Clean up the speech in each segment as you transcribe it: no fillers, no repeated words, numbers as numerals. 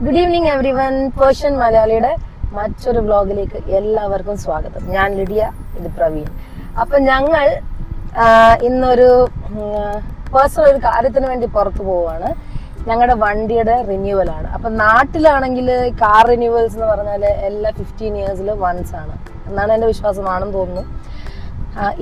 Good evening every one. Persian മലയാളിയുടെ മറ്റൊരു വ്ലോഗിലേക്ക് എല്ലാവർക്കും സ്വാഗതം. ഞാൻ ലിഡിയ, ഇത് പ്രവീൺ. അപ്പൊ ഞങ്ങൾ ഇന്നൊരു പേഴ്സണൽ ഒരു കാര്യത്തിന് വേണ്ടി പുറത്തു പോവുകയാണ്. ഞങ്ങളുടെ വണ്ടിയുടെ റിന്യൂവൽ ആണ്. അപ്പൊ നാട്ടിലാണെങ്കിൽ കാർ റിന്യൂവൽസ് എന്ന് പറഞ്ഞാൽ എല്ലാ 15 ഇയേഴ്സിൽ വൺസ് ആണ് എന്നാണ് എൻ്റെ വിശ്വാസമാണെന്ന് തോന്നുന്നു.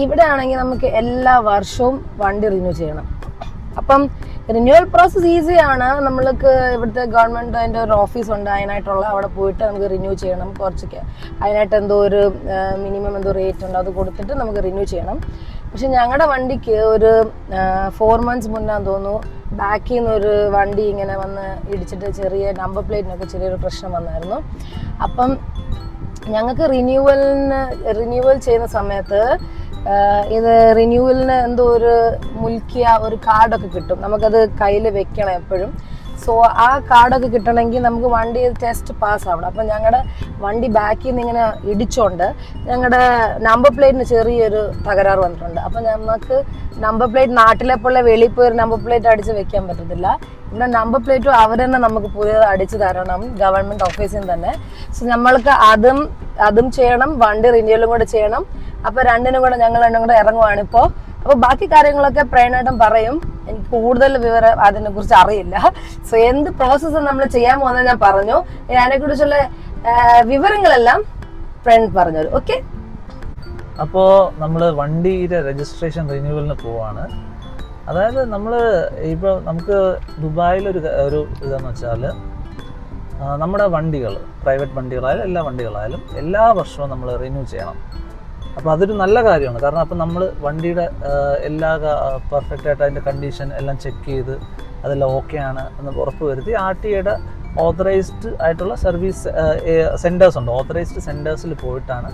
ഇവിടെ ആണെങ്കിൽ നമുക്ക് എല്ലാ വർഷവും വണ്ടി റിന്യൂ ചെയ്യണം. അപ്പം റിന്യൂവൽ പ്രോസസ് ഈസിയാണ്. നമ്മൾക്ക് ഇവിടുത്തെ ഗവൺമെൻറ് അതിൻ്റെ ഒരു ഓഫീസ് ഉണ്ട്, അതിനായിട്ടുള്ള അവിടെ പോയിട്ട് നമുക്ക് റിന്യൂ ചെയ്യണം. കുറച്ചൊക്കെ അതിനായിട്ട് എന്തോ ഒരു മിനിമം എന്തോ റേറ്റ് ഉണ്ട്, അത് കൊടുത്തിട്ട് നമുക്ക് റിന്യൂ ചെയ്യണം. പക്ഷെ ഞങ്ങളുടെ വണ്ടിക്ക് ഒരു 4 months മുന്നാന്ന് തോന്നുന്നു ബാക്കിൽ നിന്നൊരു വണ്ടി ഇങ്ങനെ വന്ന് ഇടിച്ചിട്ട് ചെറിയ നമ്പർ പ്ലേറ്റിനൊക്കെ ചെറിയൊരു പ്രശ്നം വന്നായിരുന്നു. അപ്പം ഞങ്ങൾക്ക് റിന്യൂവൽ ചെയ്യുന്ന സമയത്ത് ഇത് റിന്യൂവലിന് എന്തോ ഒരു മുൽക്കിയ ഒരു കാർഡൊക്കെ കിട്ടും, നമുക്കത് കയ്യിൽ വെക്കണം എപ്പോഴും. സോ ആ കാർഡൊക്കെ കിട്ടണമെങ്കിൽ നമുക്ക് വണ്ടി ടെസ്റ്റ് പാസ് ആവണം. അപ്പം ഞങ്ങളുടെ വണ്ടി ബാക്കിൽ നിന്ന് ഇങ്ങനെ ഇടിച്ചോണ്ട് ഞങ്ങളുടെ നമ്പർ പ്ലേറ്റിന് ചെറിയൊരു തകരാറ് വന്നിട്ടുണ്ട്. അപ്പം നമുക്ക് നമ്പർ പ്ലേറ്റ് നാട്ടിലെ പോലെ വെളിയിൽ പോയി ഒരു നമ്പർ പ്ലേറ്റ് അടിച്ച് വെക്കാൻ പറ്റത്തില്ല. ഇവിടെ നമ്പർ പ്ലേറ്റും അവർ തന്നെ നമുക്ക് പുതിയത് അടിച്ചു തരണം, ഗവൺമെൻറ് ഓഫീസിൽ നിന്ന് തന്നെ. സോ നമ്മൾക്ക് അതും ചെയ്യണം, വണ്ടി റിന്യൂവലും കൂടെ ചെയ്യണം. അപ്പൊ രണ്ടിനും കൂടെ ഞങ്ങൾ കൂടെ ഇറങ്ങുവാണ് ഇപ്പോൾ. അപ്പൊ ബാക്കി കാര്യങ്ങളൊക്കെ പ്രേണേട്ടൻ പറയും, എനിക്ക് കൂടുതൽ വിവരം അതിനെ കുറിച്ച് അറിയില്ല. സോ എന്ത് പ്രോസസ്സ് നമ്മൾ ചെയ്യാൻ പോകുന്നത് ഞാൻ പറഞ്ഞു. അതിനെ കുറിച്ചുള്ള വിവരങ്ങളെല്ലാം പ്രേൺ പറഞ്ഞു. ഓക്കെ, അപ്പോൾ നമ്മൾ വണ്ടിയുടെ രജിസ്ട്രേഷൻ റിന്യൂവലിന് പോവാണ്. അതായത് ഇപ്പോൾ നമുക്ക് ദുബായിലൊരു ഇതെന്ന് വെച്ചാൽ നമ്മുടെ വണ്ടികൾ, പ്രൈവറ്റ് വണ്ടികളായാലും എല്ലാ വണ്ടികളായാലും എല്ലാ വർഷവും നമ്മൾ റിന്യൂ ചെയ്യണം. അപ്പോൾ അതൊരു നല്ല കാര്യമാണ്. കാരണം അപ്പം നമ്മൾ വണ്ടിയുടെ എല്ലാ പെർഫെക്റ്റ് ആയിട്ട് അതിൻ്റെ കണ്ടീഷൻ എല്ലാം ചെക്ക് ചെയ്ത് അതെല്ലാം ഓക്കെ ആണ് എന്ന് ഉറപ്പ് വരുത്തി RTA ഓതറൈസ്ഡ് ആയിട്ടുള്ള സർവീസ് സെൻറ്റേഴ്സ് ഉണ്ട്. ഓതറൈസ്ഡ് സെൻറ്റേഴ്സിൽ പോയിട്ടാണ്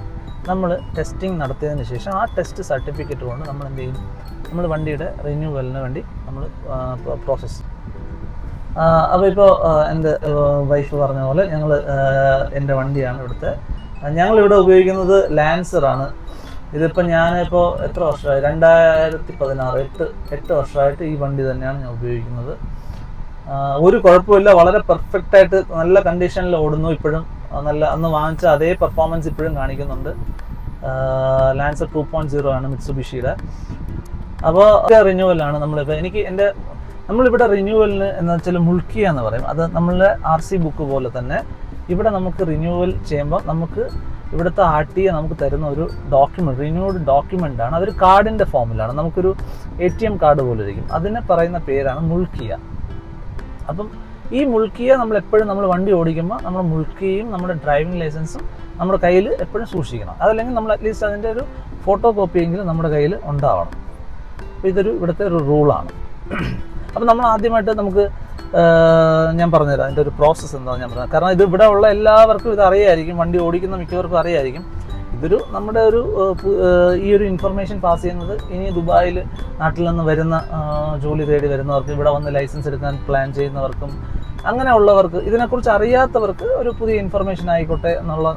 നമ്മൾ ടെസ്റ്റിംഗ് നടത്തിയതിന് ശേഷം ആ ടെസ്റ്റ് സർട്ടിഫിക്കറ്റ് കൊണ്ട് നമ്മൾ എന്ത് ചെയ്യും, നമ്മൾ വണ്ടിയുടെ റിന്യൂവലിന് വേണ്ടി നമ്മൾ പ്രോസസ്സ്. അപ്പോൾ ഇപ്പോൾ എൻ്റെ വൈഫ് പറഞ്ഞ പോലെ എൻ്റെ വണ്ടിയാണ് ഇവിടുത്തെ. ഞങ്ങളിവിടെ ഉപയോഗിക്കുന്നത് ലാൻസറാണ്. ഇതിപ്പോൾ ഞാനിപ്പോൾ എത്ര വർഷമായി, 2016 8 വർഷമായിട്ട് ഈ വണ്ടി തന്നെയാണ് ഞാൻ ഉപയോഗിക്കുന്നത്. ഒരു കുഴപ്പമില്ല, വളരെ പെർഫെക്റ്റായിട്ട് നല്ല കണ്ടീഷനിൽ ഓടുന്നു. ഇപ്പോഴും നല്ല അന്ന് വാങ്ങിച്ച അതേ പെർഫോമൻസ് ഇപ്പോഴും കാണിക്കുന്നുണ്ട്. ലാൻസർ 2.0 ആണ് മിത്സുബിഷിയുടെ. അപ്പോൾ റിന്യൂവലാണ് നമ്മളിപ്പോൾ നമ്മളിവിടെ റിന്യൂവലിന് എന്ന് വെച്ചാൽ മുൾക്കിയ എന്ന് പറയും. അത് നമ്മളുടെ RC ബുക്ക് പോലെ തന്നെ ഇവിടെ നമുക്ക് റിന്യൂവൽ ചെയ്യുമ്പോൾ നമുക്ക് ഇവിടുത്തെ RTA നമുക്ക് തരുന്ന ഒരു ഡോക്യുമെൻറ്റ്, റിന്യൂവഡ് ഡോക്യുമെൻ്റ് ആണ്. അതൊരു കാർഡിൻ്റെ ഫോമിലാണ്, നമുക്കൊരു ATM കാർഡ് പോലെ ഇരിക്കും. അതിനെ പറയുന്ന പേരാണ് മുൾക്കിയ. അപ്പം ഈ മുൾക്കിയ നമ്മൾ വണ്ടി ഓടിക്കുമ്പോൾ നമ്മുടെ മുൾക്കിയയും നമ്മുടെ ഡ്രൈവിംഗ് ലൈസൻസും നമ്മുടെ കയ്യിൽ എപ്പോഴും സൂക്ഷിക്കണം. അതല്ലെങ്കിൽ നമ്മൾ അറ്റ്ലീസ്റ്റ് അതിൻ്റെ ഒരു ഫോട്ടോ കോപ്പിയെങ്കിലും നമ്മുടെ കയ്യിൽ ഉണ്ടാവണം. അപ്പോൾ ഇവിടുത്തെ ഒരു റൂളാണ്. അപ്പം നമ്മൾ ആദ്യമായിട്ട് ഞാൻ പറഞ്ഞുതരാം അതിൻ്റെ ഒരു പ്രോസസ്സ് എന്താണെന്ന് ഞാൻ പറഞ്ഞത്. കാരണം ഇത് ഇവിടെ ഉള്ള എല്ലാവർക്കും ഇത് അറിയായിരിക്കും, വണ്ടി ഓടിക്കുന്ന മിക്കവർക്കും അറിയായിരിക്കും. നമ്മുടെ ഈ ഒരു ഇൻഫർമേഷൻ പാസ് ചെയ്യുന്നത് ഇനി ദുബായിൽ നാട്ടിൽ നിന്ന് വരുന്ന ജോലി തേടി വരുന്നവർക്കും ഇവിടെ വന്ന് ലൈസൻസ് എടുക്കാൻ പ്ലാൻ ചെയ്യുന്നവർക്കും അങ്ങനെയുള്ളവർക്ക്, ഇതിനെക്കുറിച്ച് അറിയാത്തവർക്ക് ഒരു പുതിയ ഇൻഫർമേഷൻ ആയിക്കോട്ടെ എന്നുള്ള.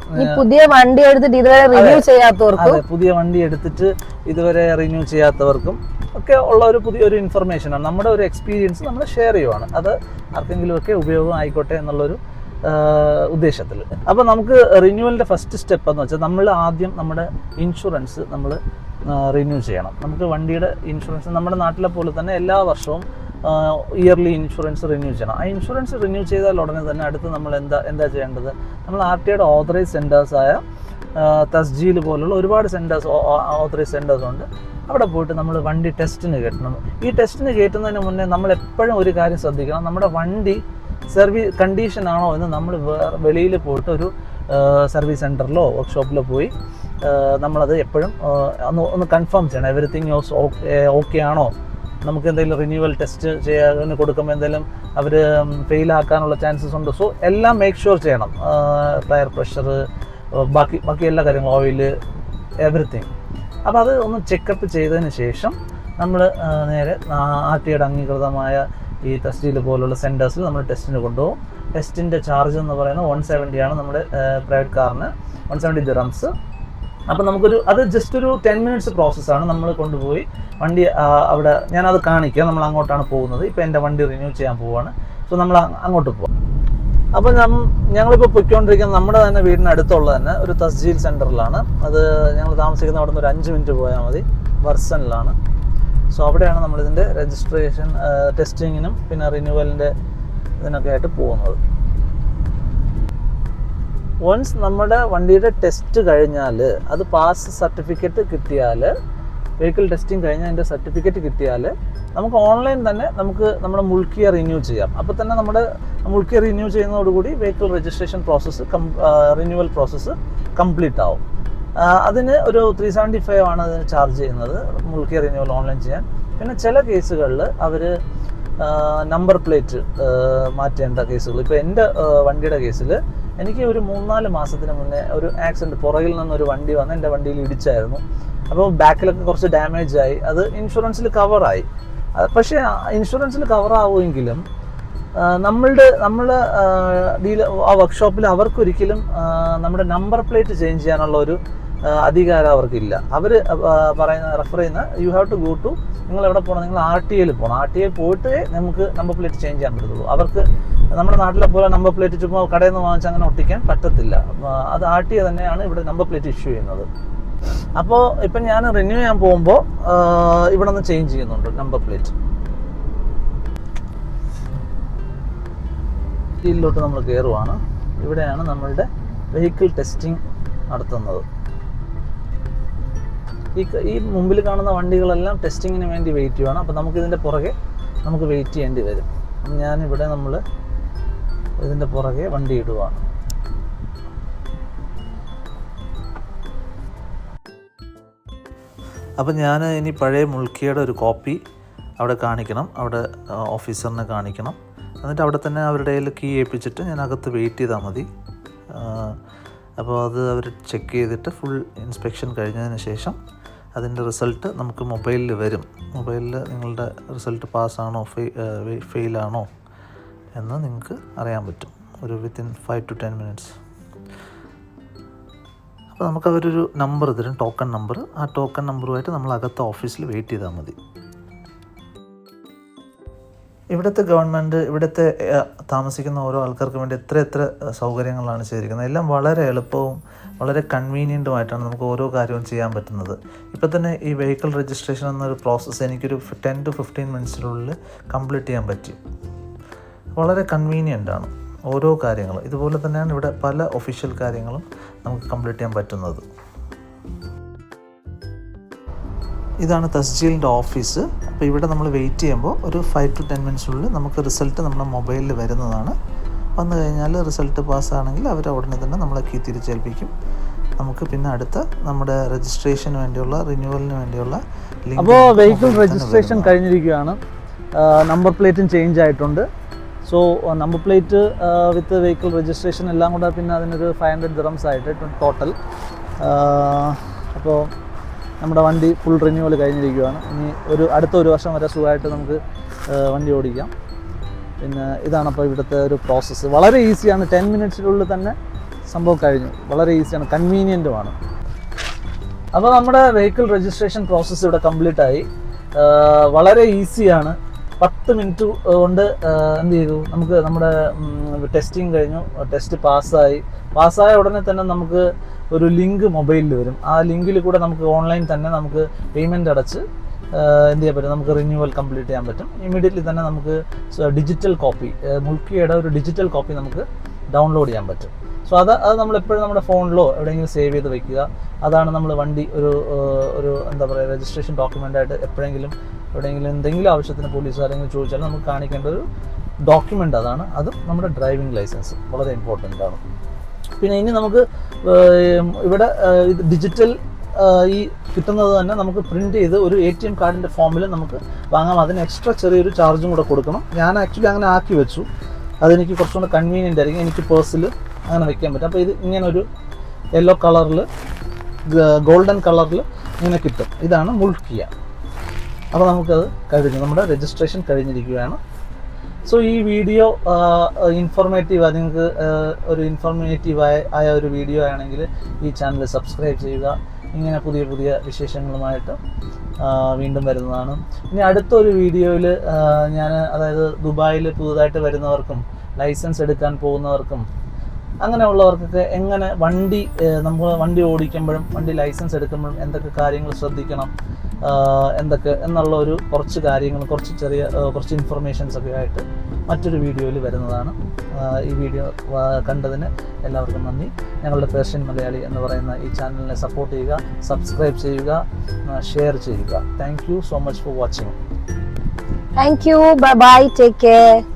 പുതിയ വണ്ടി എടുത്തിട്ട് ഇതുവരെ റിന്യൂ ചെയ്യാത്തവർക്കും, പുതിയ വണ്ടി എടുത്തിട്ട് ഇതുവരെ റിന്യൂ ചെയ്യാത്തവർക്കും ഒക്കെ ഉള്ള ഒരു പുതിയൊരു ഇൻഫർമേഷനാണ്. നമ്മുടെ ഒരു എക്സ്പീരിയൻസ് നമ്മൾ ഷെയർ ചെയ്യുവാണ്. അത് ആർക്കെങ്കിലുമൊക്കെ ഉപയോഗം ആയിക്കോട്ടെ എന്നുള്ളൊരു ഉദ്ദേശത്തിൽ. അപ്പോൾ നമുക്ക് റിന്യൂവലിൻ്റെ ഫസ്റ്റ് സ്റ്റെപ്പ് എന്ന് വെച്ചാൽ നമ്മൾ ആദ്യം നമ്മുടെ ഇൻഷുറൻസ് നമ്മൾ റിന്യൂ ചെയ്യണം. നമുക്ക് വണ്ടിയുടെ ഇൻഷുറൻസ് നമ്മുടെ നാട്ടിലെ പോലെ തന്നെ എല്ലാ വർഷവും ഇയർലി ഇൻഷുറൻസ് റിന്യൂ ചെയ്യണം. ആ ഇൻഷുറൻസ് റിന്യൂ ചെയ്താൽ ഉടനെ തന്നെ അടുത്ത് നമ്മൾ എന്താ ചെയ്യേണ്ടത്, നമ്മൾ RTA ഓതറൈസ് സെൻറ്റേഴ്സായ തസ്ജീൽ പോലുള്ള ഒരുപാട് ഓതറൈസ് സെൻറ്റേഴ്സ് ഉണ്ട്. അവിടെ പോയിട്ട് നമ്മൾ വണ്ടി ടെസ്റ്റിന് കയറ്റണം. ഈ ടെസ്റ്റിന് കയറ്റുന്നതിന് മുന്നേ നമ്മൾ എപ്പോഴും ഒരു കാര്യം ശ്രദ്ധിക്കണം, നമ്മുടെ വണ്ടി സർവീസ് കണ്ടീഷൻ ആണോ എന്ന് നമ്മൾ വെളിയിൽ പോയിട്ട് ഒരു സർവീസ് സെൻറ്ററിലോ വർക്ക്ഷോപ്പിലോ പോയി നമ്മളത് എപ്പോഴും ഒന്ന് കൺഫേം ചെയ്യണം. എവറിത്തിങ് ഓക്കെ ആണോ, നമുക്ക് എന്തെങ്കിലും റിന്യൂവൽ ടെസ്റ്റ് ചെയ്യാൻ കൊടുക്കുമ്പോൾ എന്തെങ്കിലും അവർ ഫെയിലാക്കാനുള്ള ചാൻസസ് ഉണ്ട്. സോ എല്ലാം മേക്ക് ഷുവർ ചെയ്യണം. ടയർ പ്രഷർ, ബാക്കി എല്ലാ കാര്യങ്ങളും, ഓയിൽ, എവറിത്തിങ്. അപ്പോൾ അത് ഒന്ന് ചെക്കപ്പ് ചെയ്തതിന് ശേഷം നമ്മൾ നേരെ RTA അംഗീകൃതമായ ഈ തസ്ജീൽ പോലുള്ള സെൻറ്റേഴ്സിൽ നമ്മൾ ടെസ്റ്റിന് കൊണ്ടുപോകും. ടെസ്റ്റിൻ്റെ ചാർജ് എന്ന് പറയുന്നത് 170 ആണ് നമ്മുടെ പ്രൈവറ്റ് കാറിന്, 170 ദിറംസ്. അപ്പോൾ അത് ജസ്റ്റ് ഒരു 10 minutes പ്രോസസ്സാണ്. നമ്മൾ കൊണ്ടുപോയി വണ്ടി അവിടെ ഞാനത് കാണിക്കാം. നമ്മൾ അങ്ങോട്ടാണ് പോകുന്നത്. ഇപ്പോൾ എൻ്റെ വണ്ടി റിന്യൂ ചെയ്യാൻ പോവുകയാണ്. സോ നമ്മൾ അങ്ങോട്ട് പോവാം. അപ്പം ഞങ്ങളിപ്പോൾ പൊയ്ക്കൊണ്ടിരിക്കുന്ന നമ്മുടെ തന്നെ വീടിനടുത്തുള്ള തന്നെ ഒരു തസ്ജീൽ സെൻറ്ററിലാണ്. അത് ഞങ്ങൾ താമസിക്കുന്ന അവിടെ നിന്ന് ഒരു 5 മിനിറ്റ് പോയാൽ മതി. വർസനിലാണ്. സോ അവിടെയാണ് നമ്മളിതിൻ്റെ രജിസ്ട്രേഷൻ ടെസ്റ്റിങ്ങിനും പിന്നെ റിന്യൂവലിൻ്റെ ഇതിനൊക്കെ ആയിട്ട് പോകുന്നത്. വൺസ് നമ്മുടെ വണ്ടിയുടെ ടെസ്റ്റ് കഴിഞ്ഞാൽ, അത് പാസ് സർട്ടിഫിക്കറ്റ് കിട്ടിയാൽ, വെഹിക്കിൾ ടെസ്റ്റിംഗ് കഴിഞ്ഞാൽ അതിൻ്റെ സർട്ടിഫിക്കറ്റ് കിട്ടിയാൽ നമുക്ക് ഓൺലൈൻ തന്നെ നമുക്ക് നമ്മുടെ മുൾക്കിയ റിന്യൂ ചെയ്യാം. അപ്പോൾ തന്നെ നമ്മുടെ മുൾക്കിയ റിന്യൂ ചെയ്യുന്നതോടുകൂടി vehicle registration process renewal process complete ആവും. അതിന് ഒരു 375 ആണ് അതിന് ചാർജ് ചെയ്യുന്നത് മുൾക്കിയ റിന്യൂവൽ ഓൺലൈൻ ചെയ്യാൻ. പിന്നെ ചില കേസുകളിൽ അവർ നമ്പർ പ്ലേറ്റ് മാറ്റേണ്ട കേസുകൾ, ഇപ്പോൾ എൻ്റെ വണ്ടിയുടെ കേസിൽ എനിക്ക് ഒരു 3-4 മാസത്തിന് മുന്നേ ഒരു ആക്സിഡൻറ്റ്, പുറകിൽ നിന്നൊരു വണ്ടി വന്ന് എൻ്റെ വണ്ടിയിൽ ഇടിച്ചായിരുന്നു. അപ്പോൾ ബാക്കിലൊക്കെ കുറച്ച് ഡാമേജ് ആയി. അത് ഇൻഷുറൻസിൽ കവറായി. പക്ഷേ ഇൻഷുറൻസിൽ കവറാവുമെങ്കിലും നമ്മൾ ആ വർക്ക്ഷോപ്പിൽ അവർക്കൊരിക്കലും നമ്മുടെ നമ്പർ പ്ലേറ്റ് ചേഞ്ച് ചെയ്യാനുള്ള ഒരു അധികാരം അവർക്കില്ല. അവർ റെഫർ ചെയ്യുന്ന you have to go to, നിങ്ങൾ എവിടെ പോകണം, നിങ്ങൾ RTA പോകണം. RTA പോയിട്ട് നമുക്ക് നമ്പർ പ്ലേറ്റ് ചേഞ്ച് ചെയ്യാൻ പറ്റത്തുള്ളൂ. അവർക്ക് നമ്മുടെ നാട്ടിലെ പോലെ നമ്പർ പ്ലേറ്റ് ചുമ്മാ കടയിൽ നിന്ന് വാങ്ങിച്ച് അങ്ങനെ ഒട്ടിക്കാൻ പറ്റത്തില്ല. അത് RTA തന്നെയാണ് ഇവിടെ നമ്പർ പ്ലേറ്റ് ഇഷ്യൂ ചെയ്യുന്നത്. അപ്പോൾ ഇപ്പം ഞാൻ റിന്യൂ ചെയ്യാൻ പോകുമ്പോൾ ഇവിടെ നിന്ന് ചേഞ്ച് ചെയ്യുന്നുണ്ട് നമ്പർ പ്ലേറ്റ്. ഇതിലോട്ട് നമ്മൾ കയറുവാണ്. ഇവിടെയാണ് നമ്മളുടെ വെഹിക്കിൾ ടെസ്റ്റിംഗ് നടത്തുന്നത്. ഈ മുമ്പിൽ കാണുന്ന വണ്ടികളെല്ലാം ടെസ്റ്റിങ്ങിന് വേണ്ടി വെയിറ്റ് ചെയ്യുവാണ്. അപ്പോൾ നമുക്കിതിൻ്റെ പുറകെ നമുക്ക് വെയിറ്റ് ചെയ്യേണ്ടി വരും. ഞാനിവിടെ നമ്മൾ ഇതിൻ്റെ പുറകെ വണ്ടി ഇടുവാണ്. അപ്പം ഞാൻ ഇനി പഴയ മുൾക്കിയുടെ ഒരു കോപ്പി അവിടെ കാണിക്കണം, അവിടെ ഓഫീസറിനെ കാണിക്കണം. എന്നിട്ട് അവിടെ തന്നെ അവരുടെ കയ്യിൽ കീ ഏൽപ്പിച്ചിട്ട് ഞാൻ അകത്ത് വെയിറ്റ് ചെയ്താൽ മതി. അപ്പോൾ അത് അവർ ചെക്ക് ചെയ്തിട്ട് ഫുൾ ഇൻസ്പെക്ഷൻ കഴിഞ്ഞതിന് ശേഷം അതിൻ്റെ റിസൾട്ട് നമുക്ക് മൊബൈലിൽ വരും. മൊബൈലിൽ നിങ്ങളുടെ റിസൾട്ട് പാസ്സാണോ ഫെയിലാണോ എന്ന് നിങ്ങൾക്ക് അറിയാൻ പറ്റും ഒരു വിത്തിൻ 5 to 10 minutes. അപ്പോൾ നമുക്കവരൊരു നമ്പർ തരും, ടോക്കൺ നമ്പർ. ആ ടോക്കൺ നമ്പറുമായിട്ട് നമ്മൾ അകത്ത് ഓഫീസിൽ വെയിറ്റ് ചെയ്താൽ മതി. ഇവിടുത്തെ ഗവൺമെൻറ് ഇവിടുത്തെ താമസിക്കുന്ന ഓരോ ആൾക്കാർക്ക് വേണ്ടി എത്ര സൗകര്യങ്ങളാണ് ചെയ്തിരിക്കുന്നത്. എല്ലാം വളരെ എളുപ്പവും വളരെ കൺവീനിയൻറ്റുമായിട്ടാണ് നമുക്ക് ഓരോ കാര്യവും ചെയ്യാൻ പറ്റുന്നത്. ഇപ്പോൾ തന്നെ ഈ വെഹിക്കിൾ രജിസ്ട്രേഷൻ എന്നൊരു പ്രോസസ്സ് എനിക്കൊരു 10 to 15 മിനിറ്റ്സിനുള്ളിൽ കംപ്ലീറ്റ് ചെയ്യാൻ പറ്റി. വളരെ കൺവീനിയൻ്റാണ് ഓരോ കാര്യങ്ങൾ. ഇതുപോലെ തന്നെയാണ് ഇവിടെ പല ഒഫീഷ്യൽ കാര്യങ്ങളും നമുക്ക് കംപ്ലീറ്റ് ചെയ്യാൻ പറ്റുന്നത്. ഇതാണ് തസ്ജീലിൻ്റെ ഓഫീസ്. അപ്പോൾ ഇവിടെ നമ്മൾ വെയിറ്റ് ചെയ്യുമ്പോൾ ഒരു 5 to 10 മിനിറ്റ്സിനുള്ളിൽ നമുക്ക് റിസൾട്ട് നമ്മുടെ മൊബൈലിൽ വരുന്നതാണ്. വന്നു കഴിഞ്ഞാൽ റിസൾട്ട് പാസ്സാണെങ്കിൽ അവർ ഉടനെ തന്നെ നമ്മളെ കീ തിരിച്ചേൽപ്പിക്കും. നമുക്ക് പിന്നെ അടുത്ത നമ്മുടെ രജിസ്ട്രേഷന് വേണ്ടിയുള്ള റിന്യൂവലിന് വേണ്ടിയുള്ള ലിങ്ക്. അപ്പോൾ വെഹിക്കിൾ രജിസ്ട്രേഷൻ കഴിഞ്ഞിരിക്കുകയാണ്. നമ്പർ പ്ലേറ്റും ചേഞ്ച് ആയിട്ടുണ്ട്. സോ നമ്പർ പ്ലേറ്റ് വിത്ത് വെഹിക്കിൾ രജിസ്ട്രേഷൻ എല്ലാം കൂടെ പിന്നെ അതിനൊരു 500 dirhams ആയിട്ട് ടോട്ടൽ. അപ്പോൾ നമ്മുടെ വണ്ടി ഫുൾ റിന്യൂവൽ കഴിഞ്ഞിരിക്കുകയാണ്. ഇനി അടുത്ത ഒരു വർഷം വരെ സുഖമായിട്ട് നമുക്ക് വണ്ടി ഓടിക്കാം. പിന്നെ ഇതാണ് അപ്പോൾ ഇവിടുത്തെ ഒരു പ്രോസസ്സ്. വളരെ ഈസിയാണ്. 10 മിനിറ്റ്സിനുള്ളിൽ തന്നെ സംഭവം കഴിഞ്ഞു. വളരെ ഈസിയാണ്, കൺവീനിയൻറ്റുമാണ്. അപ്പോൾ നമ്മുടെ വെഹിക്കിൾ രജിസ്ട്രേഷൻ പ്രോസസ്സ് ഇവിടെ കംപ്ലീറ്റ് ആയി. വളരെ ഈസിയാണ്. 10 മിനിറ്റ് കൊണ്ട് എന്ത് ചെയ്തു, നമുക്ക് നമ്മുടെ ടെസ്റ്റിംഗ് കഴിഞ്ഞു. ടെസ്റ്റ് പാസ്സായ ഉടനെ തന്നെ നമുക്ക് ഒരു ലിങ്ക് മൊബൈലിൽ വരും. ആ ലിങ്കിൽ കൂടെ നമുക്ക് ഓൺലൈൻ തന്നെ നമുക്ക് പേയ്മെൻറ്റ് അടച്ച് എന്ത് ചെയ്യാൻ പറ്റും, നമുക്ക് റിന്യൂവൽ കംപ്ലീറ്റ് ചെയ്യാൻ പറ്റും. ഇമ്മീഡിയറ്റ്ലി തന്നെ നമുക്ക് ഡിജിറ്റൽ കോപ്പി, മുൾക്കിയുടെ ഒരു ഡിജിറ്റൽ കോപ്പി നമുക്ക് ഡൗൺലോഡ് ചെയ്യാൻ പറ്റും. സോ അത് നമ്മളെപ്പോഴും നമ്മുടെ ഫോണിലോ എവിടെയെങ്കിലും സേവ് ചെയ്ത് വെക്കുക. അതാണ് നമ്മൾ വണ്ടി ഒരു എന്താ പറയുക രജിസ്ട്രേഷൻ ഡോക്യുമെൻ്റായിട്ട് എപ്പോഴെങ്കിലും എവിടെയെങ്കിലും എന്തെങ്കിലും ആവശ്യത്തിന് പോലീസുകാരെങ്കിലും ചോദിച്ചാൽ നമുക്ക് കാണിക്കേണ്ട ഒരു ഡോക്യുമെൻ്റ് അതാണ്. അതും നമ്മുടെ ഡ്രൈവിംഗ് ലൈസൻസ് വളരെ ഇമ്പോർട്ടൻ്റ് ആണ്. പിന്നെ ഇനി നമുക്ക് ഇവിടെ ഇത് ഡിജിറ്റൽ ഈ കിട്ടുന്നത് തന്നെ നമുക്ക് പ്രിൻറ്റ് ചെയ്ത് ഒരു ATM കാർഡിൻ്റെ ഫോമിൽ നമുക്ക് വാങ്ങാം. അതിന് എക്സ്ട്രാ ചെറിയൊരു ചാർജും കൂടെ കൊടുക്കണം. ഞാൻ ആക്ച്വലി അങ്ങനെ ആക്കി വെച്ചു. അതെനിക്ക് കുറച്ചുകൂടെ കൺവീനിയൻ്റ് ആയിരിക്കും. എനിക്ക് പേഴ്സിൽ അങ്ങനെ വെക്കാൻ പറ്റും. അപ്പോൾ ഇത് ഇങ്ങനൊരു യെല്ലോ കളറിൽ ഗോൾഡൻ കളറിൽ ഇങ്ങനെ കിട്ടും. ഇതാണ് മുൾക്കിയ. അപ്പോൾ നമുക്കത് കഴിഞ്ഞു, നമ്മുടെ രജിസ്ട്രേഷൻ കഴിഞ്ഞിരിക്കുകയാണ്. സോ ഈ വീഡിയോ ഇൻഫോർമേറ്റീവ്, നിങ്ങൾക്ക് ഒരു ഇൻഫോർമേറ്റീവായ ഒരു വീഡിയോ ആണെങ്കിൽ ഈ ചാനൽ സബ്സ്ക്രൈബ് ചെയ്യുക. ഇങ്ങനെ പുതിയ പുതിയ വിശേഷങ്ങളുമായിട്ട് വീണ്ടും വരുന്നതാണ്. ഇനി അടുത്തൊരു വീഡിയോയിൽ ഞാൻ അതായത് ദുബായിൽ പുതുതായിട്ട് വരുന്നവർക്കും ലൈസൻസ് എടുക്കാൻ പോകുന്നവർക്കും അങ്ങനെയുള്ളവർക്കൊക്കെ എങ്ങനെ നമ്മൾ വണ്ടി ഓടിക്കുമ്പോഴും വണ്ടി ലൈസൻസ് എടുക്കുമ്പോഴും എന്തൊക്കെ കാര്യങ്ങൾ ശ്രദ്ധിക്കണം എന്തൊക്കെ എന്നുള്ള കുറച്ച് കാര്യങ്ങൾ കുറച്ച് ഇൻഫർമേഷൻസ് ഒക്കെ ആയിട്ട് മറ്റൊരു വീഡിയോയിൽ വരുന്നതാണ്. ഈ വീഡിയോ കണ്ടതിന് എല്ലാവർക്കും നന്ദി. ഞങ്ങളുടെ പേർഷ്യൻ മലയാളി എന്ന് പറയുന്ന ഈ ചാനലിനെ സപ്പോർട്ട് ചെയ്യുക, സബ്സ്ക്രൈബ് ചെയ്യുക, ഷെയർ ചെയ്യുക. Thank you so much for watching. Thank you. Bye bye. Take care.